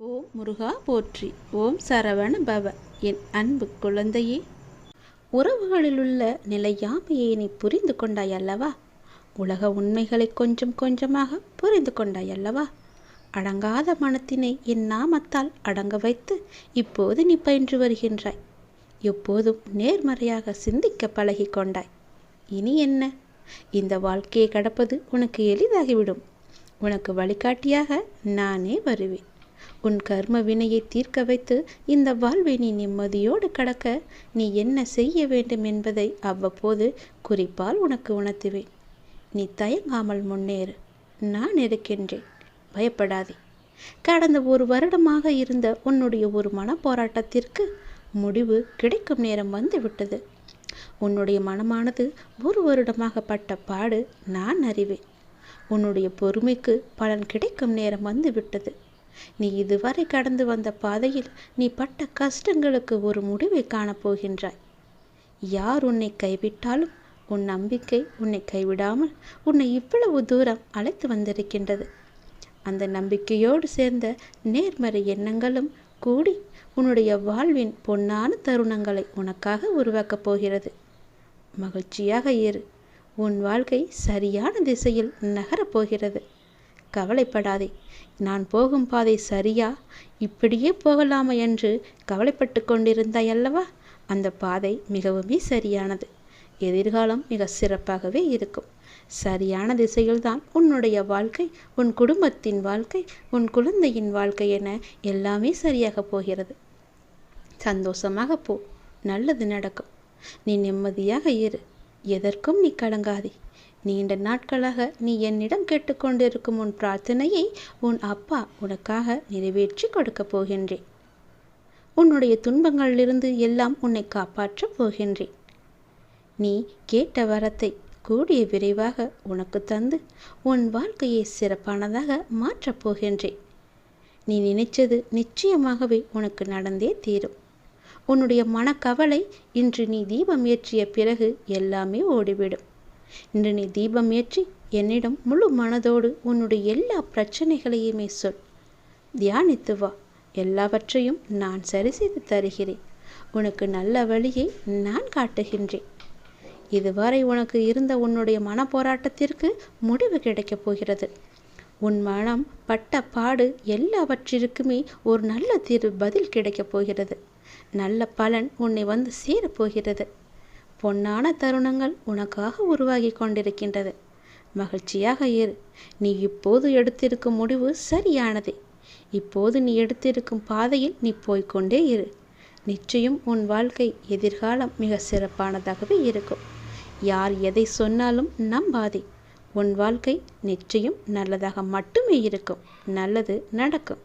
ஓம் முருகா போற்றி. ஓம் சரவண பவ. என் அன்பு குழந்தையே, உறவுகளிலுள்ள நிலையாமையை நீ புரிந்து கொண்டாய் அல்லவா? உலக உண்மைகளை கொஞ்சம் கொஞ்சமாக புரிந்து கொண்டாய் அல்லவா? அடங்காத மனத்தினை என் நாமத்தால் அடங்க வைத்து இப்போது நீ பயின்று வருகின்றாய். எப்போதும் நேர்மறையாக சிந்திக்க பழகி கொண்டாய். இனி என்ன? இந்த வாழ்க்கையை கடப்பது உனக்கு எளிதாகிவிடும். உனக்கு வழிகாட்டியாக நானே வருவேன். உன் கர்ம வினையை தீர்க்க வைத்து இந்த வாழ்வை நீ நிம்மதியோடு கடக்க நீ என்ன செய்ய வேண்டும் என்பதை அவ்வப்போது குறிப்பால் உனக்கு உணர்த்துவேன். நீ தயங்காமல் முன்னேறு. நான் இருக்கின்றேன். பயப்படாதே. கடந்த ஒரு வருடமாக இருந்த உன்னுடைய ஒரு மன போராட்டத்திற்கு முடிவு கிடைக்கும் நேரம் வந்துவிட்டது. உன்னுடைய மனமானது ஒரு வருடமாக பட்ட பாடு நான் அறிவேன். உன்னுடைய பொறுமைக்கு பலன் கிடைக்கும் நேரம் வந்துவிட்டது. நீ இதுவரை கடந்து வந்த பாதையில் நீ பட்ட கஷ்டங்களுக்கு ஒரு முடிவை காணப்போகின்றாய். யார் உன்னை கைவிட்டாலும் உன் நம்பிக்கை உன்னை கைவிடாமல் உன்னை இவ்வளவு தூரம் அழைத்து வந்திருக்கின்றது. அந்த நம்பிக்கையோடு சேர்ந்த நேர்மறை எண்ணங்களும் கூடி உன்னுடைய வாழ்வின் பொன்னான தருணங்களை உனக்காக உருவாக்கப் போகிறது. மகிழ்ச்சியாக இரு. உன் வாழ்க்கை சரியான திசையில் நகரப்போகிறது. கவலைப்படாதே. நான் போகும் பாதை சரியா, இப்படியே போகலாமா என்று கவலைப்பட்டு கொண்டிருந்தாய் அல்லவா? அந்த பாதை மிகவுமே சரியானது. எதிர்காலம் மிக சிறப்பாகவே இருக்கும். சரியான திசையில்தான் உன்னுடைய வாழ்க்கை, உன் குடும்பத்தின் வாழ்க்கை, உன் குழந்தையின் வாழ்க்கை என எல்லாமே சரியாக போகிறது. சந்தோஷமாக போ. நல்லது நடக்கும். நீ நிம்மதியாக இரு. எதற்கும் நீ கலங்காதே. நீண்ட நாட்களாக நீ என்னிடம் கேட்டுக்கொண்டிருக்கும் உன் பிரார்த்தனையை உன் அப்பா உனக்காக நிறைவேற்றி கொடுக்கப் போகின்றேன். உன்னுடைய துன்பங்களிலிருந்து எல்லாம் உன்னை காப்பாற்றப் போகின்றேன். நீ கேட்ட வரத்தை கூடிய விரைவாக உனக்கு தந்து உன் வாழ்க்கையை சிறப்பானதாக மாற்றப் போகின்றேன். நீ நினைச்சது நிச்சயமாகவே உனக்கு நடந்தே தீரும். உன்னுடைய மனக்கவலை இன்று நீ தீபம் ஏற்றிய பிறகு எல்லாமே ஓடிவிடும். இன்று நீ தீபம் ஏற்றி என்னிடம் முழு மனதோடு உன்னுடைய எல்லா பிரச்சனைகளையுமே சொல். தியானித்து வா. எல்லாவற்றையும் நான் சரி செய்து தருகிறேன். உனக்கு நல்ல வழியை நான் காட்டுகின்றேன். இதுவரை உனக்கு இருந்த உன்னுடைய மன போராட்டத்திற்கு முடிவு கிடைக்கப் போகிறது. உன் மனம் பட்ட பாடு எல்லாவற்றிற்குமே ஒரு நல்ல தீர்வு பதில் கிடைக்கப் போகிறது. நல்ல பலன் உன்னை வந்து சேரப்போகிறது. பொன்னான தருணங்கள் உனக்காக உருவாகி கொண்டிருக்கின்றது. மகிழ்ச்சியாக இரு. நீ இப்போது எடுத்திருக்கும் முடிவு சரியானதே. இப்போது நீ எடுத்திருக்கும் பாதையில் நீ போய்கொண்டே இரு. நிச்சயம் உன் வாழ்க்கை எதிர்காலம் மிக சிறப்பானதாகவே இருக்கும். யார் எதை சொன்னாலும் நம்பாதே. உன் வாழ்க்கை நிச்சயம் நல்லதாக மட்டுமே இருக்கும். நல்லது நடக்கும்.